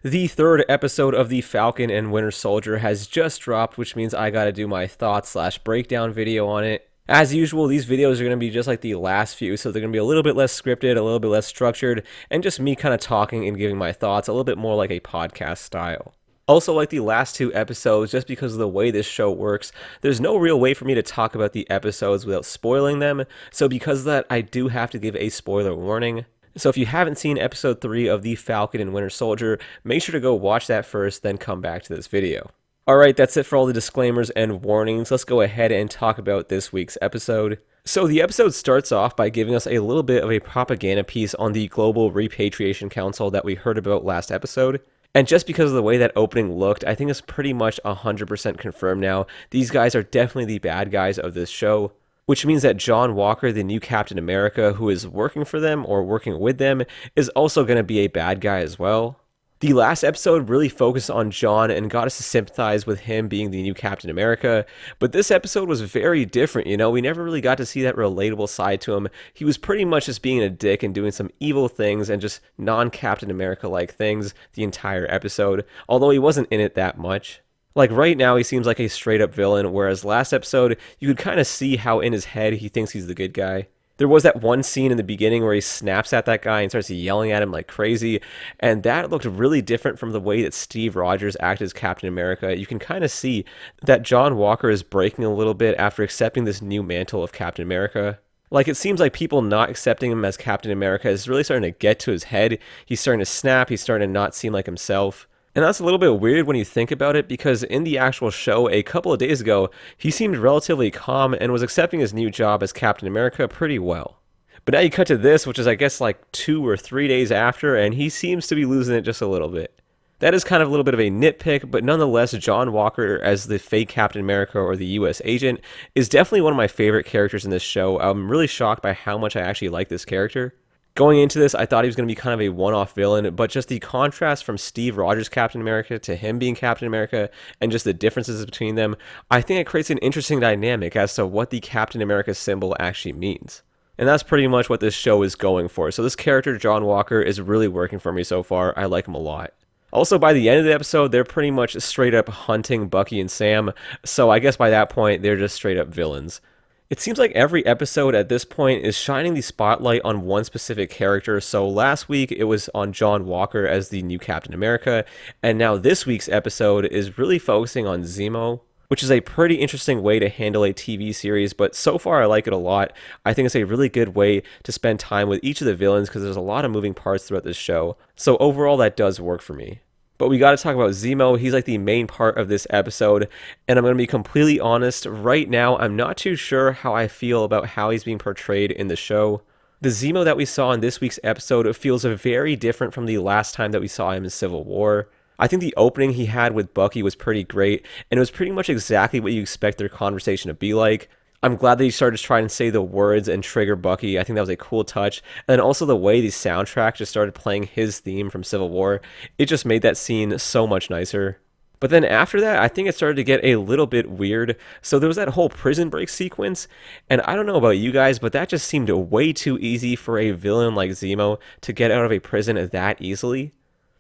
The third episode of the Falcon and Winter Soldier has just dropped, which means I gotta do my thoughts slash breakdown video on it. As usual, these videos are going to be just like the last few, so they're going to be a little bit less scripted, a little bit less structured, and just me kind of talking and giving my thoughts, a little bit more like a podcast style. Also, like the last two episodes, just because of the way this show works, there's no real way for me to talk about the episodes without spoiling them, so because of that, I do have to give a spoiler warning. So if you haven't seen episode 3 of The Falcon and Winter Soldier, make sure to go watch that first, then come back to this video. Alright, that's it for all the disclaimers and warnings. Let's go ahead and talk about this week's episode. So the episode starts off by giving us a little bit of a propaganda piece on the Global Repatriation Council that we heard about last episode. And just because of the way that opening looked, I think it's pretty much 100% confirmed now. These guys are definitely the bad guys of this show. Which means that John Walker, the new Captain America, who is working for them or working with them, is also going to be a bad guy as well. The last episode really focused on John and got us to sympathize with him being the new Captain America, but this episode was very different, we never really got to see that relatable side to him. He was pretty much just being a dick and doing some evil things and just non-Captain America-like things the entire episode, although he wasn't in it that much. Like right now, he seems like a straight up villain, whereas last episode, you could kind of see how in his head he thinks he's the good guy. There was that one scene in the beginning where he snaps at that guy and starts yelling at him like crazy, and that looked really different from the way that Steve Rogers acted as Captain America. You can kind of see that John Walker is breaking a little bit after accepting this new mantle of Captain America. Like, it seems like people not accepting him as Captain America is really starting to get to his head. He's starting to snap, he's starting to not seem like himself. And that's a little bit weird when you think about it, because in the actual show a couple of days ago, he seemed relatively calm and was accepting his new job as Captain America pretty well. But now you cut to this, which is I guess like 2 or 3 days after, and he seems to be losing it just a little bit. That is kind of a little bit of a nitpick, but nonetheless, John Walker as the fake Captain America or the US agent is definitely one of my favorite characters in this show. I'm really shocked by how much I actually like this character. Going into this, I thought he was going to be kind of a one-off villain, but just the contrast from Steve Rogers' Captain America to him being Captain America and just the differences between them, I think it creates an interesting dynamic as to what the Captain America symbol actually means. And that's pretty much what this show is going for. So this character, John Walker, is really working for me so far. I like him a lot. Also, by the end of the episode, they're pretty much straight up hunting Bucky and Sam, so I guess by that point, they're just straight up villains. It seems like every episode at this point is shining the spotlight on one specific character. So last week it was on John Walker as the new Captain America, and now this week's episode is really focusing on Zemo, which is a pretty interesting way to handle a TV series, but so far I like it a lot. I think it's a really good way to spend time with each of the villains because there's a lot of moving parts throughout this show. So overall that does work for me. But we got to talk about Zemo. He's like the main part of this episode. And I'm going to be completely honest. Right now, I'm not too sure how I feel about how he's being portrayed in the show. The Zemo that we saw in this week's episode feels very different from the last time that we saw him in Civil War. I think the opening he had with Bucky was pretty great. And it was pretty much exactly what you expect their conversation to be like. I'm glad that he started to try and say the words and trigger Bucky. I think that was a cool touch. And then also the way the soundtrack just started playing his theme from Civil War. It just made that scene so much nicer. But then after that, I think it started to get a little bit weird. So there was that whole prison break sequence. And I don't know about you guys, but that just seemed way too easy for a villain like Zemo to get out of a prison that easily.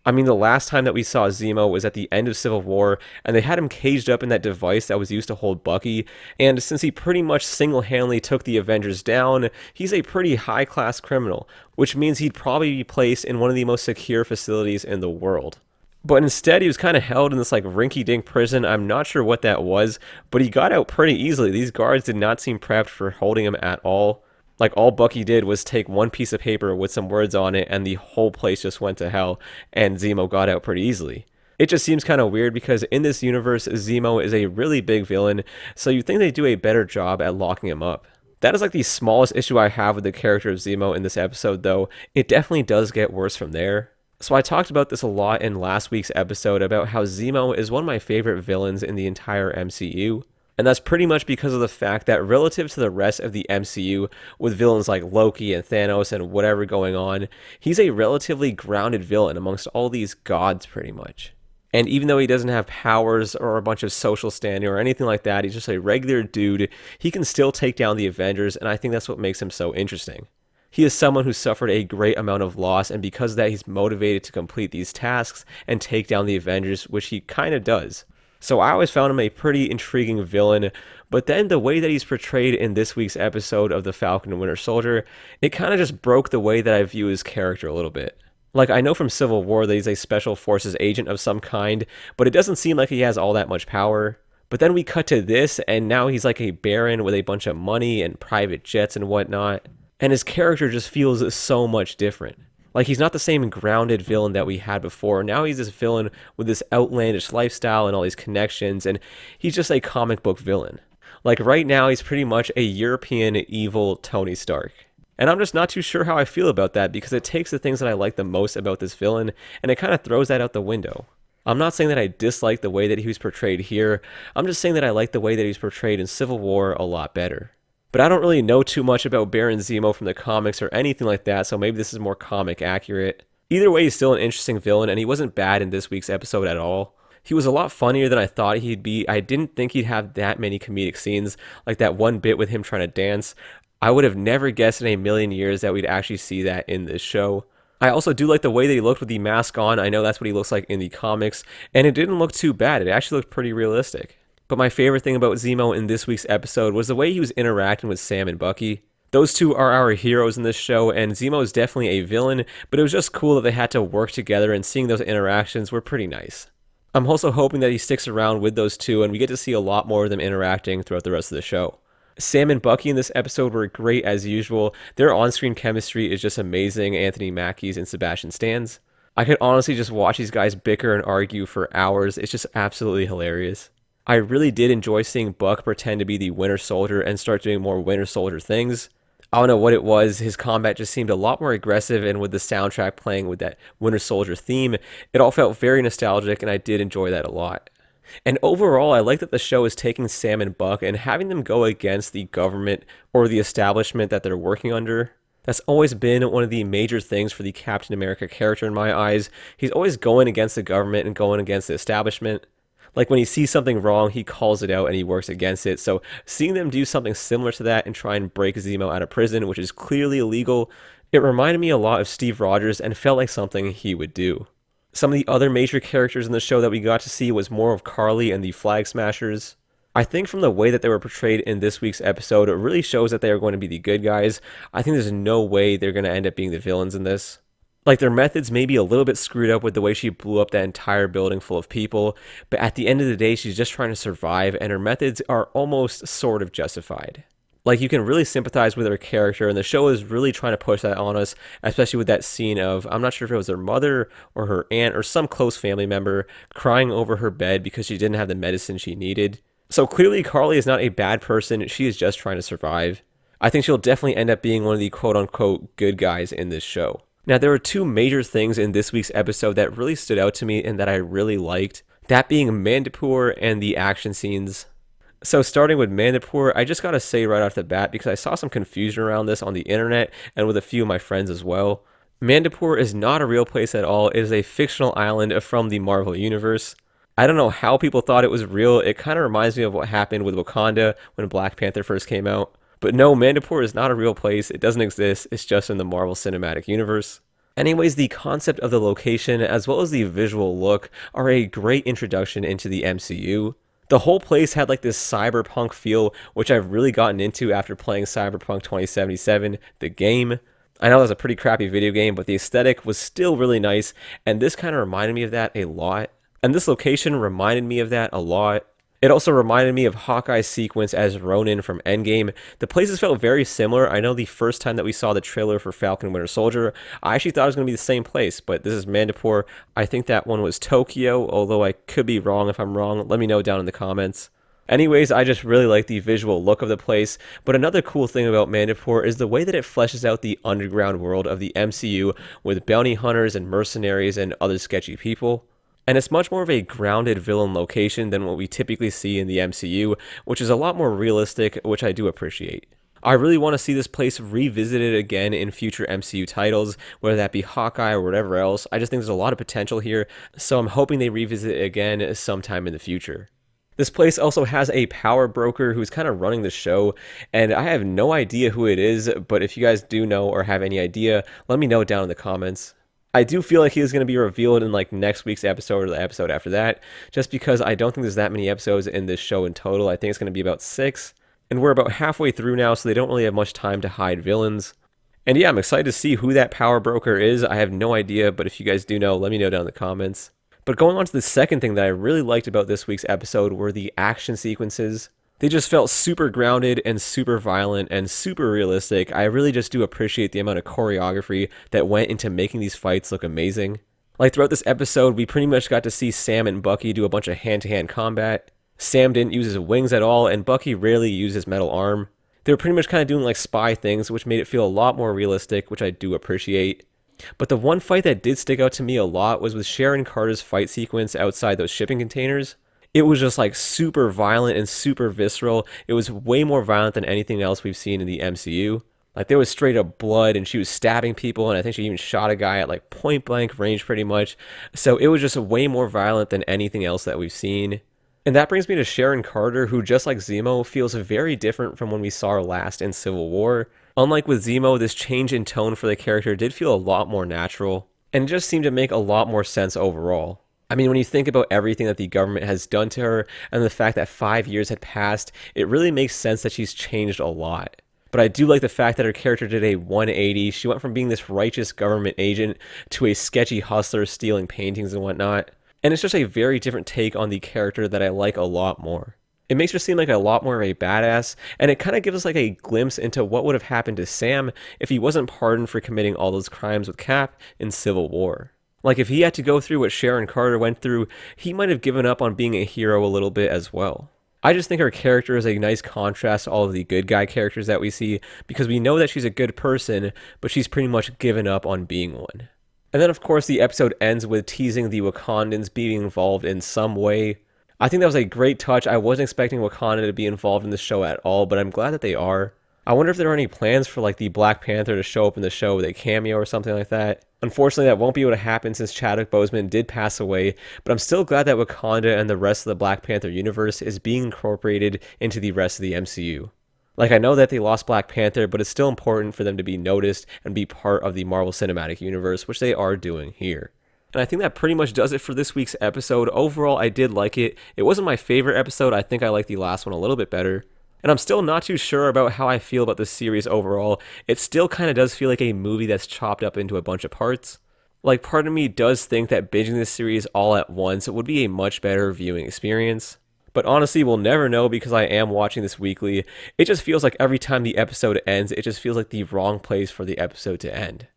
I mean, the last time that we saw Zemo was at the end of Civil War, and they had him caged up in that device that was used to hold Bucky, and since he pretty much single-handedly took the Avengers down, he's a pretty high-class criminal, which means he'd probably be placed in one of the most secure facilities in the world. But instead, he was kind of held in this like rinky-dink prison. I'm not sure what that was, but he got out pretty easily. These guards did not seem prepped for holding him at all. Like, all Bucky did was take one piece of paper with some words on it, and the whole place just went to hell, and Zemo got out pretty easily. It just seems kind of weird because in this universe, Zemo is a really big villain, so you'd think they'd do a better job at locking him up. That is like the smallest issue I have with the character of Zemo in this episode, though. It definitely does get worse from there. So I talked about this a lot in last week's episode about how Zemo is one of my favorite villains in the entire MCU. And that's pretty much because of the fact that relative to the rest of the MCU, with villains like Loki and Thanos and whatever going on, he's a relatively grounded villain amongst all these gods pretty much. And even though he doesn't have powers or a bunch of social standing or anything like that, he's just a regular dude, he can still take down the Avengers, and I think that's what makes him so interesting. He is someone who suffered a great amount of loss, and because of that, he's motivated to complete these tasks and take down the Avengers, which he kind of does. So I always found him a pretty intriguing villain, but then the way that he's portrayed in this week's episode of The Falcon and Winter Soldier, it kind of just broke the way that I view his character a little bit. Like, I know from Civil War that he's a special forces agent of some kind, but it doesn't seem like he has all that much power. But then we cut to this, and now he's like a baron with a bunch of money and private jets and whatnot. And his character just feels so much different. Like, he's not the same grounded villain that we had before. Now he's this villain with this outlandish lifestyle and all these connections, and he's just a comic book villain. Like, right now, he's pretty much a European evil Tony Stark. And I'm just not too sure how I feel about that, because it takes the things that I like the most about this villain, and it kind of throws that out the window. I'm not saying that I dislike the way that he was portrayed here. I'm just saying that I like the way that he was portrayed in Civil War a lot better. But I don't really know too much about Baron Zemo from the comics or anything like that, so maybe this is more comic accurate. Either way, he's still an interesting villain, and he wasn't bad in this week's episode at all. He was a lot funnier than I thought he'd be. I didn't think he'd have that many comedic scenes, like that one bit with him trying to dance. I would have never guessed in a million years that we'd actually see that in this show. I also do like the way that he looked with the mask on. I know that's what he looks like in the comics, and it didn't look too bad. It actually looked pretty realistic. But my favorite thing about Zemo in this week's episode was the way he was interacting with Sam and Bucky. Those two are our heroes in this show, and Zemo is definitely a villain, but it was just cool that they had to work together, and seeing those interactions were pretty nice. I'm also hoping that he sticks around with those two, and we get to see a lot more of them interacting throughout the rest of the show. Sam and Bucky in this episode were great as usual. Their on-screen chemistry is just amazing, Anthony Mackie's and Sebastian Stan's. I could honestly just watch these guys bicker and argue for hours. It's just absolutely hilarious. I really did enjoy seeing Buck pretend to be the Winter Soldier and start doing more Winter Soldier things. I don't know what it was, his combat just seemed a lot more aggressive, and with the soundtrack playing with that Winter Soldier theme, it all felt very nostalgic, and I did enjoy that a lot. And overall, I like that the show is taking Sam and Buck and having them go against the government or the establishment that they're working under. That's always been one of the major things for the Captain America character in my eyes. He's always going against the government and going against the establishment. Like, when he sees something wrong, he calls it out and he works against it. So seeing them do something similar to that and try and break Zemo out of prison, which is clearly illegal, it reminded me a lot of Steve Rogers and felt like something he would do. Some of the other major characters in the show that we got to see was more of Carly and the Flag Smashers. I think from the way that they were portrayed in this week's episode, it really shows that they are going to be the good guys. I think there's no way they're going to end up being the villains in this. Like, their methods may be a little bit screwed up with the way she blew up that entire building full of people, but at the end of the day, she's just trying to survive, and her methods are almost sort of justified. Like, you can really sympathize with her character, and the show is really trying to push that on us, especially with that scene of, I'm not sure if it was her mother or her aunt or some close family member crying over her bed because she didn't have the medicine she needed. So clearly, Carly is not a bad person, she is just trying to survive. I think she'll definitely end up being one of the quote-unquote good guys in this show. Now, there were two major things in this week's episode that really stood out to me and that I really liked, that being Mandipur and the action scenes. So starting with Mandipur, I just gotta say right off the bat, because I saw some confusion around this on the internet and with a few of my friends as well. Mandipur is not a real place at all. It is a fictional island from the Marvel Universe. I don't know how people thought it was real. It kind of reminds me of what happened with Wakanda when Black Panther first came out. But no, Mandipur is not a real place. It doesn't exist. It's just in the Marvel Cinematic Universe. Anyways, the concept of the location as well as the visual look are a great introduction into the MCU. The whole place had like this cyberpunk feel, which I've really gotten into after playing Cyberpunk 2077, the game. I know that's a pretty crappy video game, but the aesthetic was still really nice, and this kind of reminded me of that a lot. And this location reminded me of that a lot. It also reminded me of Hawkeye's sequence as Ronin from Endgame. The places felt very similar. I know the first time that we saw the trailer for Falcon Winter Soldier, I actually thought it was going to be the same place, but this is Mandipur. I think that one was Tokyo, although I could be wrong. If I'm wrong, let me know down in the comments. Anyways, I just really like the visual look of the place, but another cool thing about Mandipur is the way that it fleshes out the underground world of the MCU with bounty hunters and mercenaries and other sketchy people. And it's much more of a grounded villain location than what we typically see in the MCU, which is a lot more realistic, which I do appreciate. I really want to see this place revisited again in future MCU titles, whether that be Hawkeye or whatever else. I just think there's a lot of potential here, so I'm hoping they revisit it again sometime in the future. This place also has a power broker who's kind of running the show, and I have no idea who it is, but if you guys do know or have any idea, let me know down in the comments. I do feel like he is going to be revealed in like next week's episode or the episode after that, just because I don't think there's that many episodes in this show in total. I think it's going to be about 6, and we're about halfway through now, so they don't really have much time to hide villains. And yeah, I'm excited to see who that power broker is. I have no idea, but if you guys do know, let me know down in the comments. But going on to the second thing that I really liked about this week's episode were the action sequences. They just felt super grounded and super violent and super realistic. I really just do appreciate the amount of choreography that went into making these fights look amazing. Like throughout this episode, we pretty much got to see Sam and Bucky do a bunch of hand-to-hand combat. Sam didn't use his wings at all, and Bucky rarely used his metal arm. They were pretty much kind of doing like spy things, which made it feel a lot more realistic, which I do appreciate. But the one fight that did stick out to me a lot was with Sharon Carter's fight sequence outside those shipping containers. It was just like super violent and super visceral. It was way more violent than anything else we've seen in the MCU. Like there was straight up blood and she was stabbing people, and I think she even shot a guy at like point blank range pretty much. So it was just way more violent than anything else that we've seen. And that brings me to Sharon Carter, who just like Zemo feels very different from when we saw her last in Civil War. Unlike with Zemo, this change in tone for the character did feel a lot more natural, and it just seemed to make a lot more sense overall. I mean, when you think about everything that the government has done to her, and the fact that 5 years had passed, it really makes sense that she's changed a lot. But I do like the fact that her character did a 180. She went from being this righteous government agent to a sketchy hustler stealing paintings and whatnot. And it's just a very different take on the character that I like a lot more. It makes her seem like a lot more of a badass, and it kind of gives us like a glimpse into what would have happened to Sam if he wasn't pardoned for committing all those crimes with Cap in Civil War. Like if he had to go through what Sharon Carter went through, he might have given up on being a hero a little bit as well. I just think her character is a nice contrast to all of the good guy characters that we see, because we know that she's a good person, but she's pretty much given up on being one. And then of course the episode ends with teasing the Wakandans being involved in some way. I think that was a great touch. I wasn't expecting Wakanda to be involved in the show at all, but I'm glad that they are. I wonder if there are any plans for like the Black Panther to show up in the show with a cameo or something like that. Unfortunately, that won't be able to happen since Chadwick Boseman did pass away, but I'm still glad that Wakanda and the rest of the Black Panther universe is being incorporated into the rest of the MCU. Like, I know that they lost Black Panther, but it's still important for them to be noticed and be part of the Marvel Cinematic Universe, which they are doing here. And I think that pretty much does it for this week's episode. Overall, I did like it. It wasn't my favorite episode. I think I liked the last one a little bit better. And I'm still not too sure about how I feel about this series overall. It still kind of does feel like a movie that's chopped up into a bunch of parts. Like, part of me does think that binging this series all at once would be a much better viewing experience. But honestly, we'll never know because I am watching this weekly. It just feels like every time the episode ends, it just feels like the wrong place for the episode to end.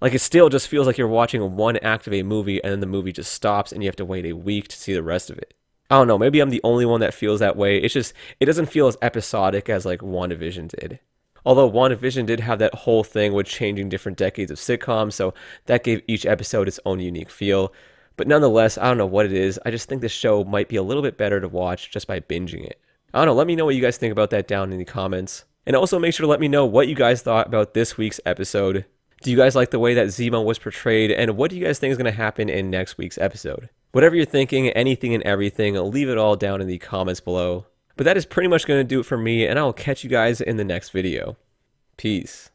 Like, it still just feels like you're watching one act of a movie and then the movie just stops and you have to wait a week to see the rest of it. I don't know, maybe I'm the only one that feels that way. It's just, it doesn't feel as episodic as like WandaVision did. Although WandaVision did have that whole thing with changing different decades of sitcoms, so that gave each episode its own unique feel. But nonetheless, I don't know what it is. I just think this show might be a little bit better to watch just by binging it. I don't know, let me know what you guys think about that down in the comments. And also make sure to let me know what you guys thought about this week's episode. Do you guys like the way that Zemo was portrayed, and what do you guys think is going to happen in next week's episode? Whatever you're thinking, anything and everything, leave it all down in the comments below. But that is pretty much going to do it for me, and I'll catch you guys in the next video. Peace.